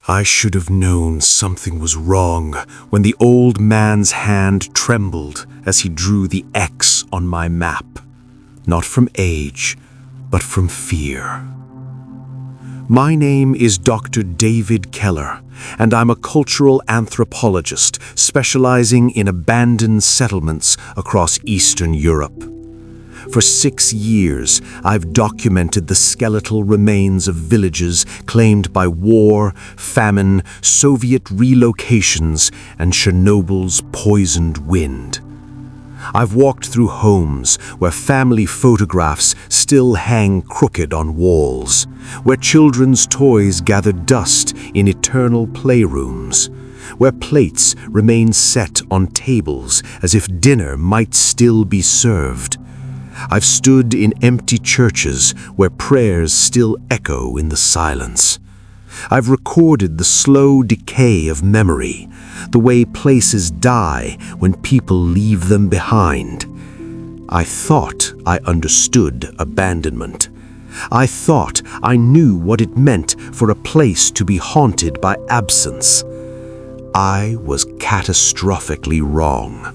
I should have known something was wrong when the old man's hand trembled as he drew the X on my map, not from age, but from fear. My name is Dr. David Keller, and I'm a cultural anthropologist specializing in abandoned settlements across Eastern Europe. For 6 years, I've documented the skeletal remains of villages claimed by war, famine, Soviet relocations, and Chernobyl's poisoned wind. I've walked through homes where family photographs still hang crooked on walls, where children's toys gather dust in eternal playrooms, where plates remain set on tables as if dinner might still be served. I've stood in empty churches where prayers still echo in the silence. I've recorded the slow decay of memory, the way places die when people leave them behind. I thought I understood abandonment. I thought I knew what it meant for a place to be haunted by absence. I was catastrophically wrong.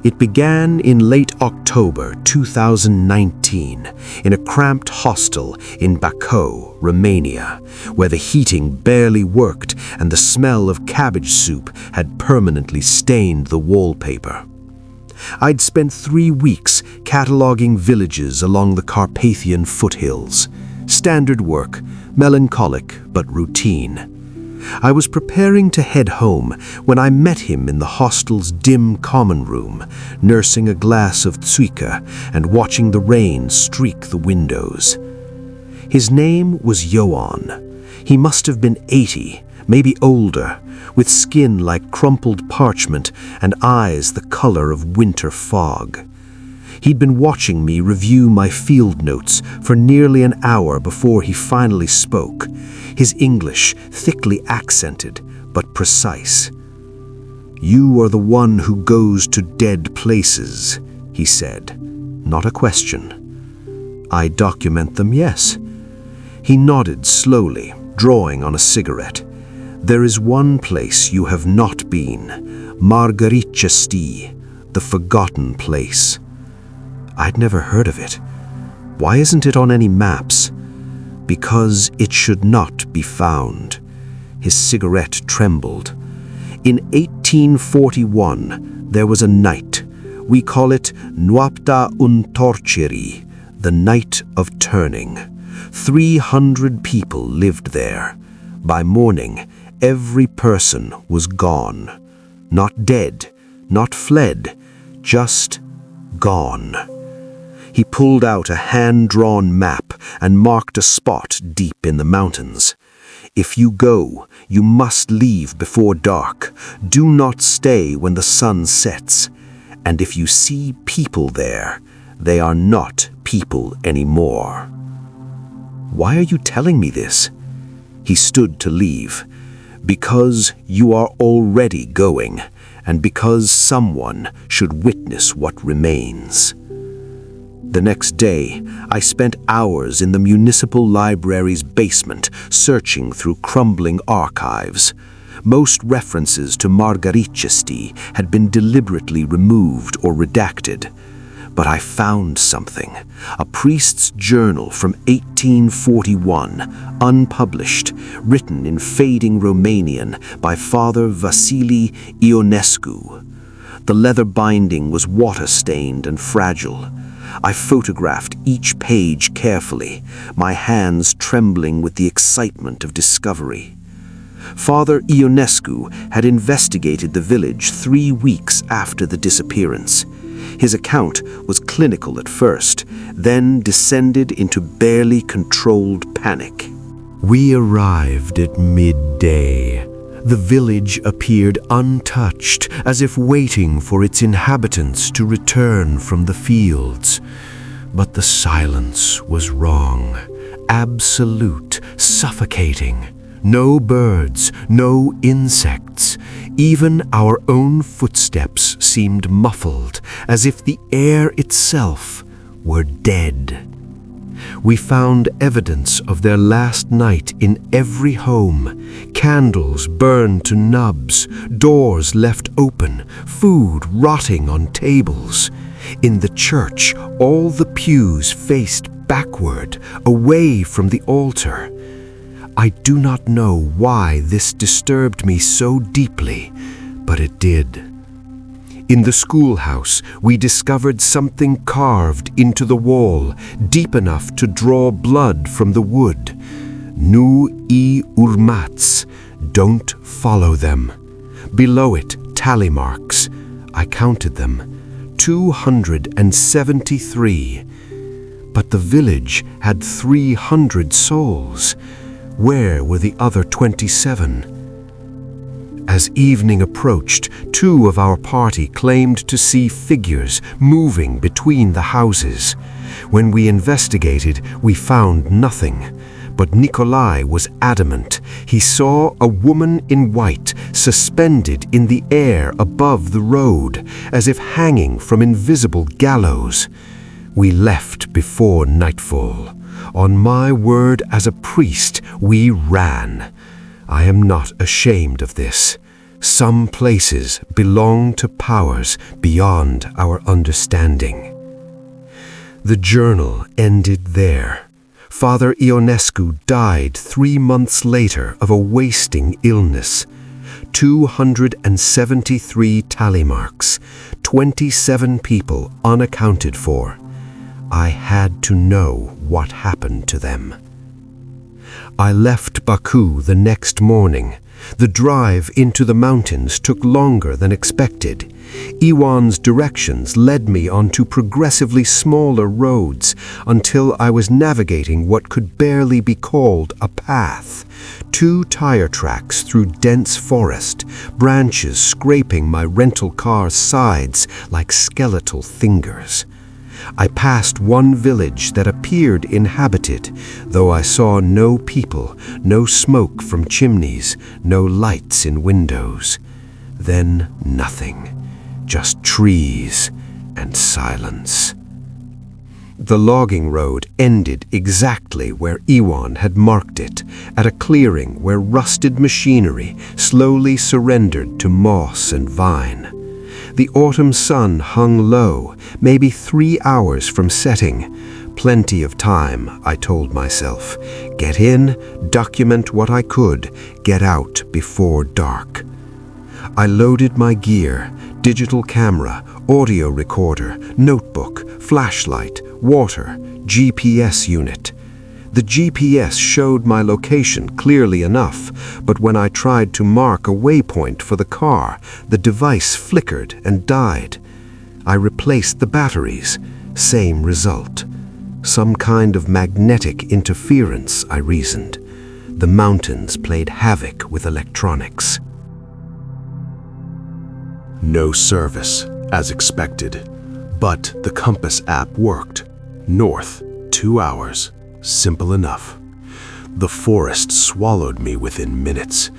It began in late October 2019 in a cramped hostel in Bacău, Romania, where the heating barely worked and the smell of cabbage soup had permanently stained the wallpaper. I'd spent 3 weeks cataloging villages along the Carpathian foothills. Standard work, melancholic but routine. I was preparing to head home when I met him in the hostel's dim common room, nursing a glass of tsuyka and watching the rain streak the windows. His name was Johan. He must have been 80, maybe older, with skin like crumpled parchment and eyes the color of winter fog. He'd been watching me review my field notes for nearly an hour before he finally spoke, his English thickly accented but precise. "You are the one who goes to dead places," he said, not a question. "I document them, yes." He nodded slowly, drawing on a cigarette. "There is one place you have not been, Mărgăritești, the forgotten place." I'd never heard of it. Why isn't it on any maps? Because it should not be found. His cigarette trembled. In 1841, there was a night. We call it Noaptea Întorcerii, the night of turning. 300 people lived there. By morning, every person was gone. Not dead, not fled, just gone. He pulled out a hand-drawn map and marked a spot deep in the mountains. "If you go, you must leave before dark. Do not stay when the sun sets. And if you see people there, they are not people anymore." "Why are you telling me this?" He stood to leave. "Because you are already going, and because someone should witness what remains." The next day, I spent hours in the municipal library's basement searching through crumbling archives. Most references to Mărgăritești had been deliberately removed or redacted. But I found something, a priest's journal from 1841, unpublished, written in fading Romanian by Father Vasile Ionescu. The leather binding was water-stained and fragile. I photographed each page carefully, my hands trembling with the excitement of discovery. Father Ionescu had investigated the village 3 weeks after the disappearance. His account was clinical at first, then descended into barely controlled panic. "We arrived at midday. The village appeared untouched, as if waiting for its inhabitants to return from the fields. But the silence was wrong, absolute, suffocating. No birds, no insects. Even our own footsteps seemed muffled, as if the air itself were dead. We found evidence of their last night in every home. Candles burned to nubs, doors left open, food rotting on tables. In the church, all the pews faced backward, away from the altar. I do not know why this disturbed me so deeply, but it did. In the schoolhouse, we discovered something carved into the wall, deep enough to draw blood from the wood. ΗI URMAČI, don't follow them. Below it, tally marks. I counted them. 273. But the village had 300 souls. Where were the other 27? As evening approached, 2 of our party claimed to see figures moving between the houses. When we investigated, we found nothing. But Nikolai was adamant. He saw a woman in white suspended in the air above the road, as if hanging from invisible gallows. We left before nightfall. On my word as a priest, we ran. I am not ashamed of this. Some places belong to powers beyond our understanding. The journal ended there. Father Ionescu died 3 months later of a wasting illness. 273 tally marks, 27 people unaccounted for. I had to know what happened to them. I left Baku the next morning. The drive into the mountains took longer than expected. Iwan's directions led me onto progressively smaller roads until I was navigating what could barely be called a path. 2 tire tracks through dense forest, branches scraping my rental car's sides like skeletal fingers. I passed one village that appeared inhabited, though I saw no people, no smoke from chimneys, no lights in windows. Then nothing, just trees and silence. The logging road ended exactly where Iwan had marked it, at a clearing where rusted machinery slowly surrendered to moss and vine. The autumn sun hung low, maybe 3 hours from setting. Plenty of time, I told myself. Get in, document what I could, get out before dark. I loaded my gear, digital camera, audio recorder, notebook, flashlight, water, GPS unit. The GPS showed my location clearly enough, but when I tried to mark a waypoint for the car, the device flickered and died. I replaced the batteries. Same result. Some kind of magnetic interference, I reasoned. The mountains played havoc with electronics. No service, as expected, but the compass app worked. North, 2 hours. Simple enough. The forest swallowed me within minutes.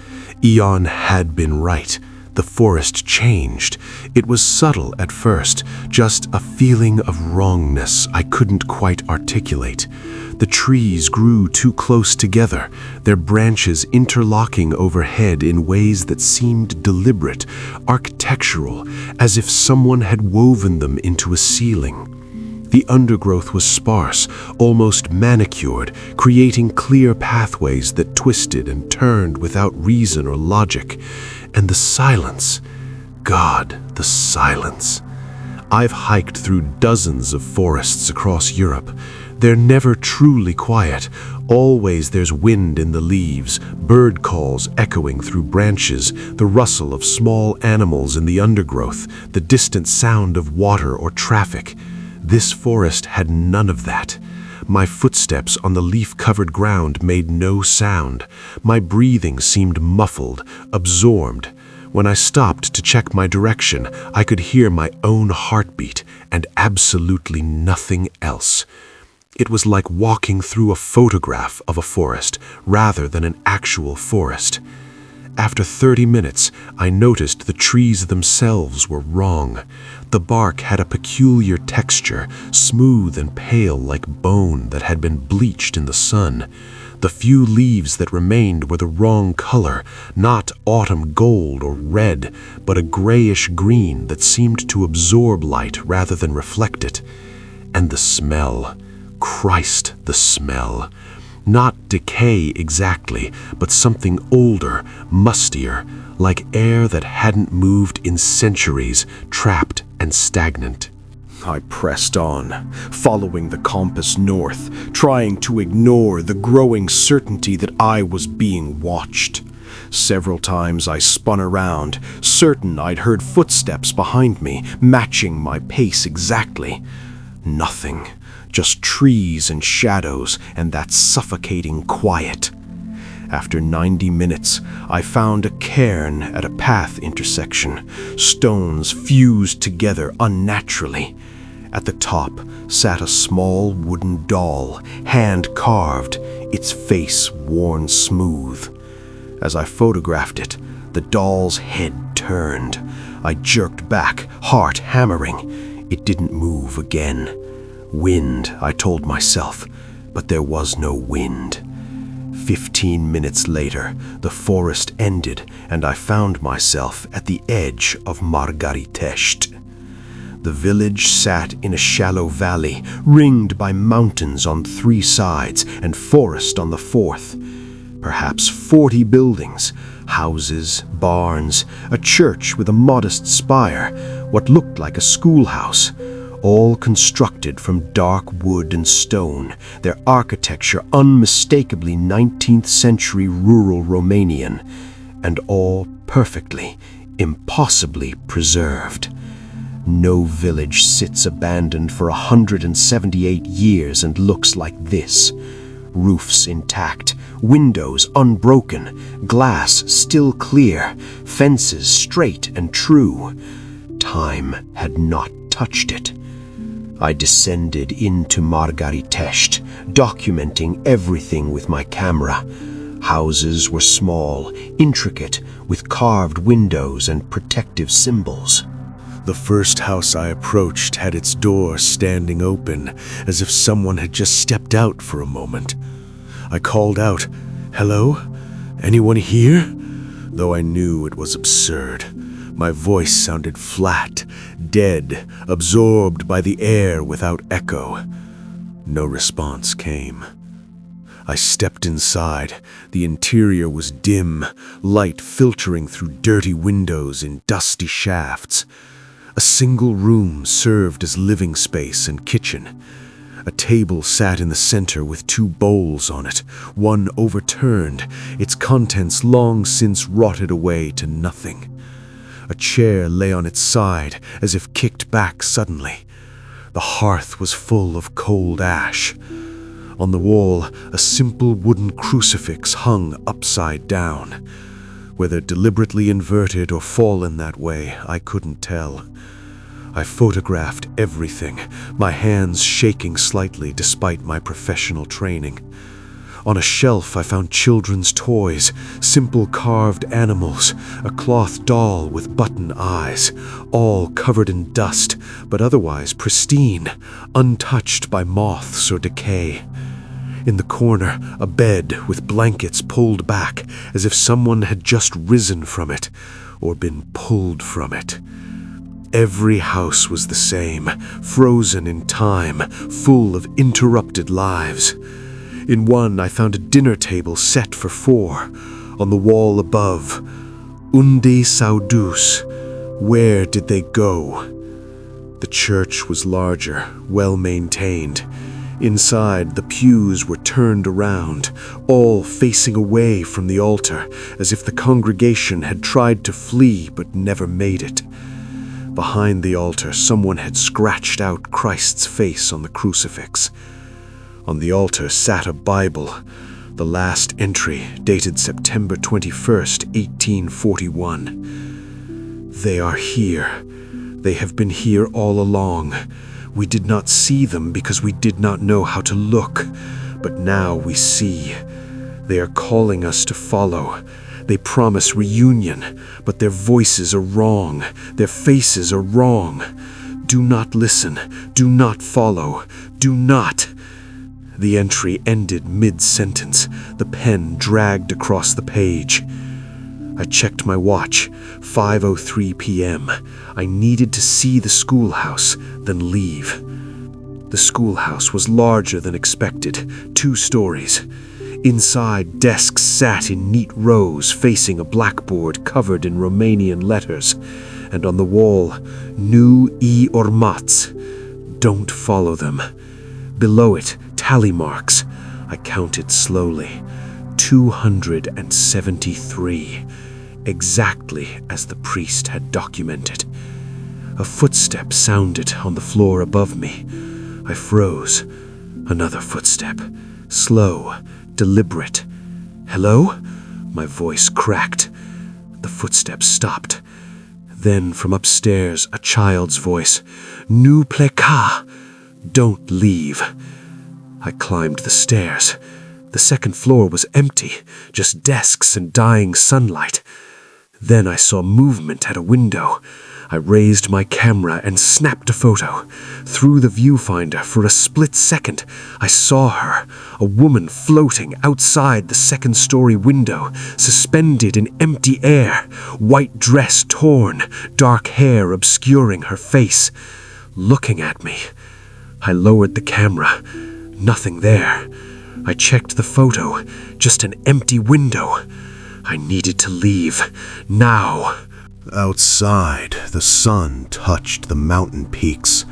Ion had been right. The forest changed. It was subtle at first, just a feeling of wrongness I couldn't quite articulate. The trees grew too close together, their branches interlocking overhead in ways that seemed deliberate, architectural, as if someone had woven them into a ceiling. The undergrowth was sparse, almost manicured, creating clear pathways that twisted and turned without reason or logic. And the silence. God, the silence. I've hiked through dozens of forests across Europe. They're never truly quiet. Always there's wind in the leaves, bird calls echoing through branches, the rustle of small animals in the undergrowth, the distant sound of water or traffic. This forest had none of that. My footsteps on the leaf-covered ground made no sound. My breathing seemed muffled, absorbed. When I stopped to check my direction, I could hear my own heartbeat and absolutely nothing else. It was like walking through a photograph of a forest rather than an actual forest. After 30 minutes, I noticed the trees themselves were wrong. The bark had a peculiar texture, smooth and pale like bone that had been bleached in the sun. The few leaves that remained were the wrong color, not autumn gold or red, but a grayish green that seemed to absorb light rather than reflect it. And the smell. Christ, the smell. Not decay exactly, but something older, mustier, like air that hadn't moved in centuries, trapped and stagnant. I pressed on, following the compass north, trying to ignore the growing certainty that I was being watched. Several times I spun around, certain I'd heard footsteps behind me, matching my pace exactly. Nothing. Just trees and shadows and that suffocating quiet. After 90 minutes, I found a cairn at a path intersection, stones fused together unnaturally. At the top sat a small wooden doll, hand-carved, its face worn smooth. As I photographed it, the doll's head turned. I jerked back, heart hammering. It didn't move again. Wind, I told myself, but there was no wind. 15 minutes later, the forest ended, and I found myself at the edge of Mărgăritești. The village sat in a shallow valley, ringed by mountains on 3 sides and forest on the 4th. Perhaps 40 buildings, houses, barns, a church with a modest spire, what looked like a schoolhouse, all constructed from dark wood and stone, their architecture unmistakably 19th century rural Romanian, and all perfectly, impossibly preserved. No village sits abandoned for 178 years and looks like this. Roofs intact, windows unbroken, glass still clear, fences straight and true. Time had not touched it. I descended into Mărgăritești, documenting everything with my camera. Houses were small, intricate, with carved windows and protective symbols. The first house I approached had its door standing open, as if someone had just stepped out for a moment. I called out, "Hello? Anyone here?" Though I knew it was absurd. My voice sounded flat, dead, absorbed by the air without echo. No response came. I stepped inside. The interior was dim, light filtering through dirty windows in dusty shafts. A single room served as living space and kitchen. A table sat in the center with 2 bowls on it, one overturned, its contents long since rotted away to nothing. A chair lay on its side, as if kicked back suddenly. The hearth was full of cold ash. On the wall, a simple wooden crucifix hung upside down. Whether deliberately inverted or fallen that way, I couldn't tell. I photographed everything, my hands shaking slightly despite my professional training. On a shelf I found children's toys, simple carved animals, a cloth doll with button eyes, all covered in dust, but otherwise pristine, untouched by moths or decay. In the corner, a bed with blankets pulled back, as if someone had just risen from it, or been pulled from it. Every house was the same, frozen in time, full of interrupted lives. In one, I found a dinner table set for 4. On the wall above, "Unde s-au dus?" Where did they go? The church was larger, well-maintained. Inside, the pews were turned around, all facing away from the altar, as if the congregation had tried to flee but never made it. Behind the altar, someone had scratched out Christ's face on the crucifix. On the altar sat a Bible, the last entry dated September 21st, 1841. "They are here. They have been here all along. We did not see them because we did not know how to look, but now we see. They are calling us to follow. They promise reunion, but their voices are wrong. Their faces are wrong. Do not listen. Do not follow. Do not. The entry ended mid-sentence. The pen dragged across the page. I checked my watch. 5:03 p.m. I needed to see the schoolhouse, then leave. The schoolhouse was larger than expected, 2 stories. Inside, desks sat in neat rows facing a blackboard covered in Romanian letters, and on the wall, ÜI URMAși. Don't follow them. Below it, tally marks. I counted slowly. 273. Exactly as the priest had documented. A footstep sounded on the floor above me. I froze. Another footstep. Slow, deliberate. Hello? My voice cracked. The footsteps stopped. Then from upstairs, a child's voice. Ne pleca! Don't leave. I climbed the stairs. The second floor was empty, just desks and dying sunlight. Then I saw movement at a window. I raised my camera and snapped a photo. Through the viewfinder, for a split second, I saw her, a woman floating outside the second-story window, suspended in empty air, white dress torn, dark hair obscuring her face, looking at me. I lowered the camera. Nothing there. I checked the photo, just an empty window. I needed to leave, now. Outside, the sun touched the mountain peaks.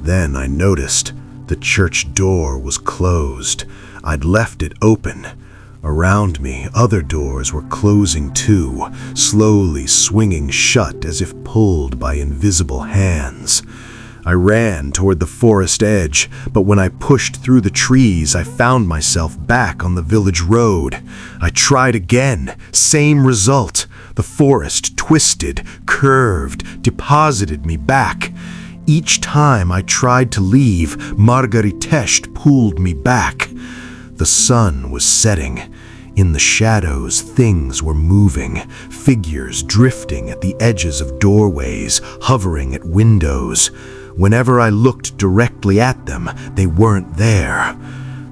Then I noticed the church door was closed. I'd left it open. Around me, other doors were closing too, slowly swinging shut as if pulled by invisible hands. I ran toward the forest edge, but when I pushed through the trees, I found myself back on the village road. I tried again, same result. The forest twisted, curved, deposited me back. Each time I tried to leave, Mărgăritești pulled me back. The sun was setting. In the shadows, things were moving, figures drifting at the edges of doorways, hovering at windows. Whenever I looked directly at them, they weren't there.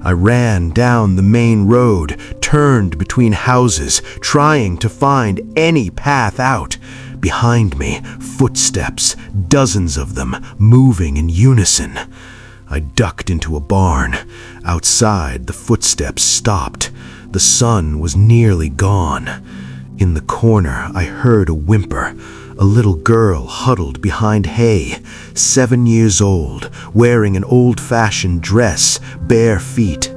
I ran down the main road, turned between houses, trying to find any path out. Behind me, footsteps, dozens of them, moving in unison. I ducked into a barn. Outside, the footsteps stopped. The sun was nearly gone. In the corner, I heard a whimper. A little girl huddled behind hay, 7 years old, wearing an old-fashioned dress, bare feet.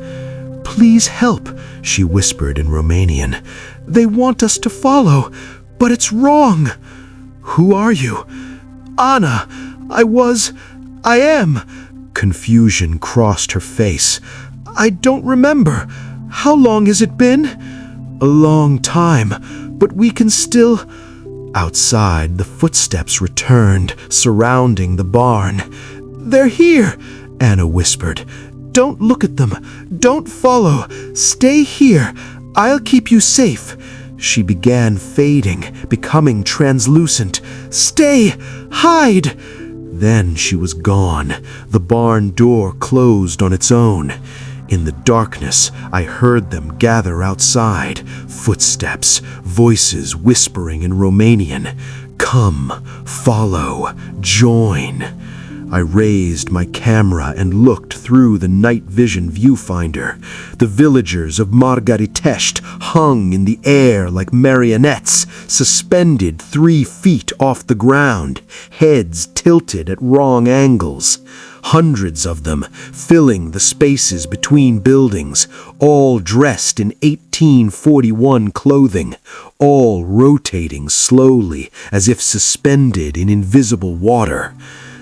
"Please help," she whispered in Romanian. "They want us to follow, but it's wrong." "Who are you?" "Anna. I am." Confusion crossed her face. "I don't remember. How long has it been?" "A long time, but we can still..." Outside, the footsteps returned, surrounding the barn. "They're here," Anna whispered. "Don't look at them. Don't follow. Stay here. I'll keep you safe." She began fading, becoming translucent. "Stay! Hide!" Then she was gone. The barn door closed on its own. In the darkness, I heard them gather outside. Footsteps, voices whispering in Romanian. "Come, follow, join." I raised my camera and looked through the night vision viewfinder. The villagers of Mărgăritești hung in the air like marionettes, suspended 3 feet off the ground, heads tilted at wrong angles. Hundreds of them, filling the spaces between buildings, all dressed in 1841 clothing, all rotating slowly as if suspended in invisible water.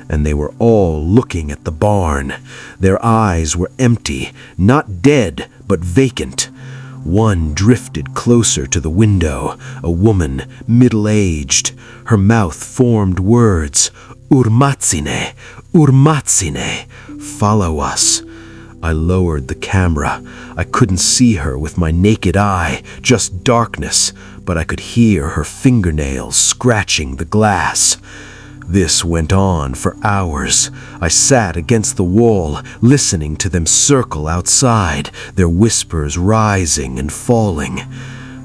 And they were all looking at the barn. Their eyes were empty, not dead, but vacant. One drifted closer to the window, a woman, middle-aged. Her mouth formed words. "Urmați-ne, urmați-ne, follow us." I lowered the camera. I couldn't see her with my naked eye, just darkness, but I could hear her fingernails scratching the glass. This went on for hours. I sat against the wall, listening to them circle outside, their whispers rising and falling.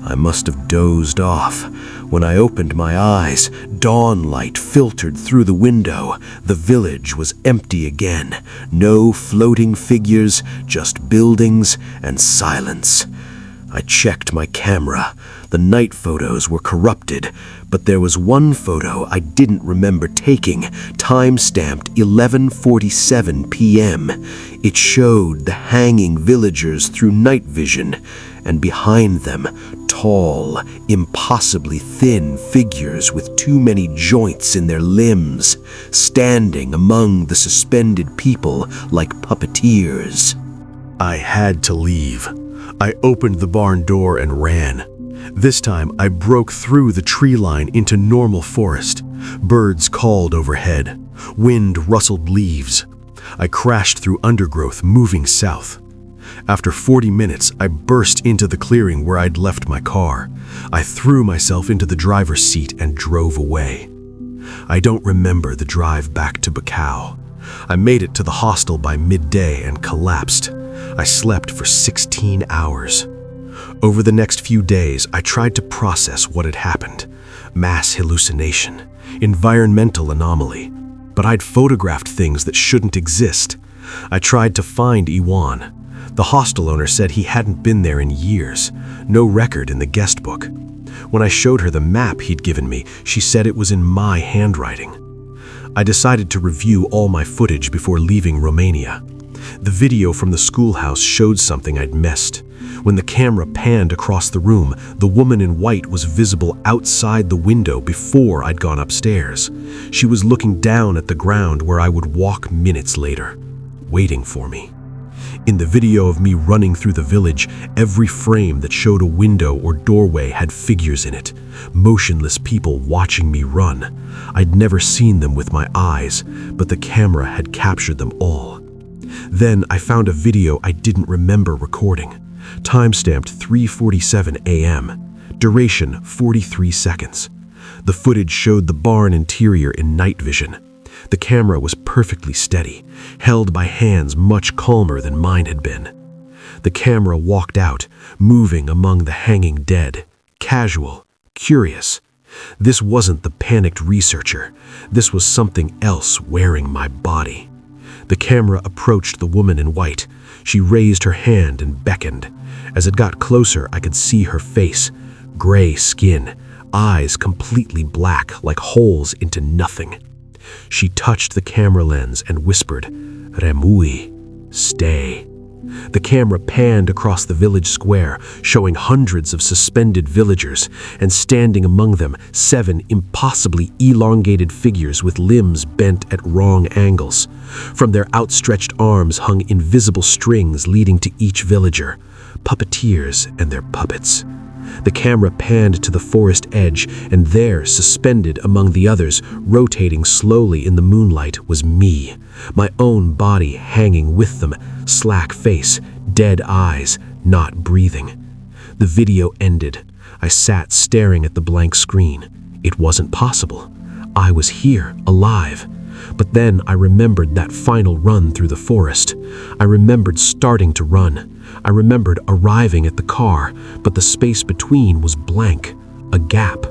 I must have dozed off. When I opened my eyes, dawn light filtered through the window. The village was empty again. No floating figures, just buildings and silence. I checked my camera. The night photos were corrupted, but there was one photo I didn't remember taking, time-stamped 11:47 p.m. It showed the hanging villagers through night vision, and behind them, tall, impossibly thin figures with too many joints in their limbs, standing among the suspended people like puppeteers. I had to leave. I opened the barn door and ran. This time, I broke through the tree line into normal forest. Birds called overhead. Wind rustled leaves. I crashed through undergrowth, moving south. After 40 minutes, I burst into the clearing where I'd left my car. I threw myself into the driver's seat and drove away. I don't remember the drive back to Bacau. I made it to the hostel by midday and collapsed. I slept for 16 hours. Over the next few days, I tried to process what had happened. Mass hallucination, environmental anomaly. But I'd photographed things that shouldn't exist. I tried to find Iwan. The hostel owner said he hadn't been there in years. No record in the guest book. When I showed her the map he'd given me, she said it was in my handwriting. I decided to review all my footage before leaving Romania. The video from the schoolhouse showed something I'd missed. When the camera panned across the room, the woman in white was visible outside the window before I'd gone upstairs. She was looking down at the ground where I would walk minutes later, waiting for me. In the video of me running through the village, every frame that showed a window or doorway had figures in it, motionless people watching me run. I'd never seen them with my eyes, but the camera had captured them all. Then I found a video I didn't remember recording. Timestamped 3:47 a.m. Duration 43 seconds. The footage showed the barn interior in night vision. The camera was perfectly steady, held by hands much calmer than mine had been. The camera walked out, moving among the hanging dead, casual, curious. This wasn't the panicked researcher. This was something else wearing my body. The camera approached the woman in white. She raised her hand and beckoned. As it got closer, I could see her face, gray skin, eyes completely black like holes into nothing. She touched the camera lens and whispered, "Remui, stay." The camera panned across the village square, showing hundreds of suspended villagers, and standing among them, 7 impossibly elongated figures with limbs bent at wrong angles. From their outstretched arms hung invisible strings leading to each villager, puppeteers and their puppets. The camera panned to the forest edge, and there, suspended among the others, rotating slowly in the moonlight, was me, my own body hanging with them, slack face, dead eyes, not breathing. The video ended. I sat staring at the blank screen. It wasn't possible. I was here, alive. But then I remembered that final run through the forest. I remembered starting to run. I remembered arriving at the car, but the space between was blank, a gap.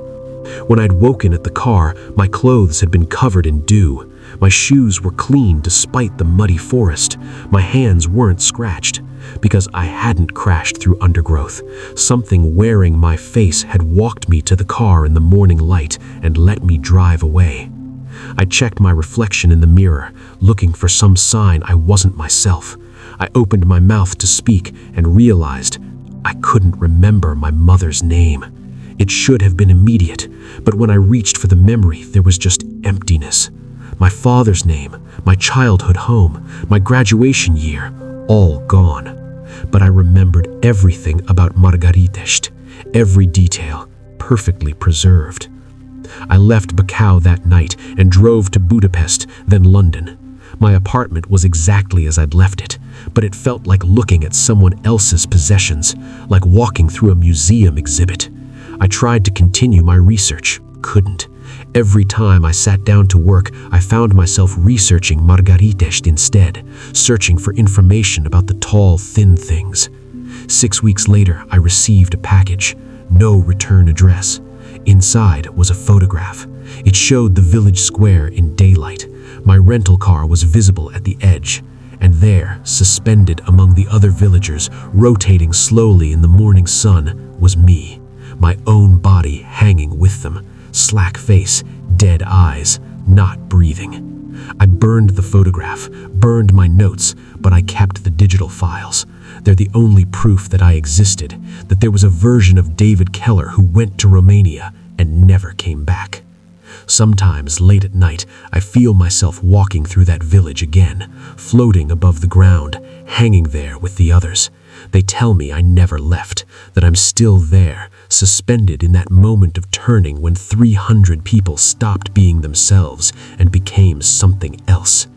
When I'd woken at the car, my clothes had been covered in dew. My shoes were clean despite the muddy forest. My hands weren't scratched, because I hadn't crashed through undergrowth. Something wearing my face had walked me to the car in the morning light and let me drive away. I checked my reflection in the mirror, looking for some sign I wasn't myself. I opened my mouth to speak and realized I couldn't remember my mother's name. It should have been immediate, but when I reached for the memory, there was just emptiness. My father's name, my childhood home, my graduation year, all gone. But I remembered everything about Mărgăritești, every detail, perfectly preserved. I left Bacau that night and drove to Budapest, then London. My apartment was exactly as I'd left it, but it felt like looking at someone else's possessions, like walking through a museum exhibit. I tried to continue my research, couldn't. Every time I sat down to work, I found myself researching Mărgăritești instead, searching for information about the tall, thin things. 6 weeks later, I received a package. No return address. Inside was a photograph. It showed the village square in daylight. My rental car was visible at the edge. And there, suspended among the other villagers, rotating slowly in the morning sun, was me, my own body hanging with them, slack face, dead eyes, not breathing. I burned the photograph, burned my notes, but I kept the digital files. They're the only proof that I existed, that there was a version of David Keller who went to Romania and never came back. Sometimes, late at night, I feel myself walking through that village again, floating above the ground, hanging there with the others. They tell me I never left, that I'm still there, suspended in that moment of turning when 300 people stopped being themselves and became something else.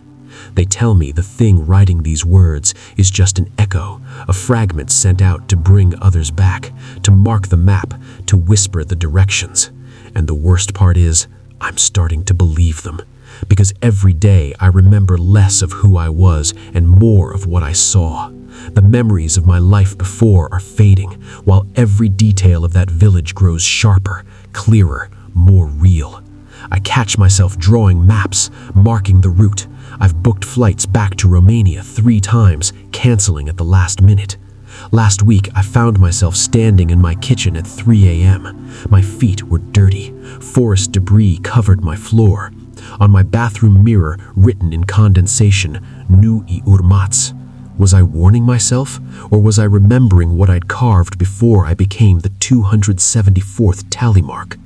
They tell me the thing writing these words is just an echo, a fragment sent out to bring others back, to mark the map, to whisper the directions. And the worst part is, I'm starting to believe them, because every day I remember less of who I was and more of what I saw. The memories of my life before are fading, while every detail of that village grows sharper, clearer, more real. I catch myself drawing maps, marking the route. I've booked flights back to Romania 3 times, canceling at the last minute. Last week, I found myself standing in my kitchen at 3 a.m. My feet were dirty. Forest debris covered my floor. On my bathroom mirror, written in condensation, ÜI URMAși. Was I warning myself, or was I remembering what I'd carved before I became the 274th tally mark?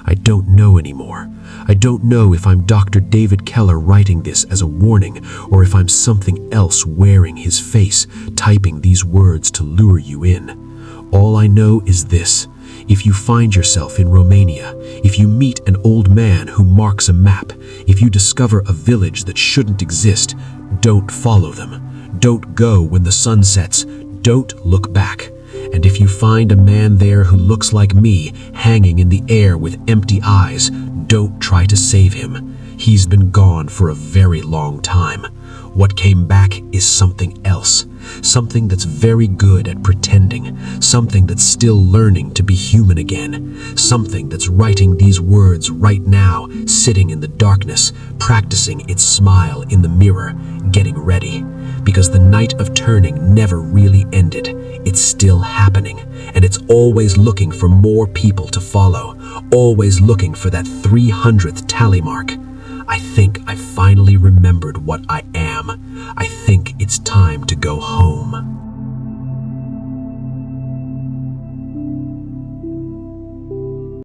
I don't know anymore. I don't know if I'm Dr. David Keller writing this as a warning, or if I'm something else wearing his face, typing these words to lure you in. All I know is this. If you find yourself in Romania, if you meet an old man who marks a map, if you discover a village that shouldn't exist, don't follow them. Don't go when the sun sets. Don't look back. And if you find a man there who looks like me, hanging in the air with empty eyes, don't try to save him. He's been gone for a very long time. What came back is something else. Something that's very good at pretending. Something that's still learning to be human again. Something that's writing these words right now, sitting in the darkness, practicing its smile in the mirror, getting ready. Because the night of turning never really ended. It's still happening, and it's always looking for more people to follow, always looking for that 300th tally mark. I think I finally remembered what I am. I think it's time to go home.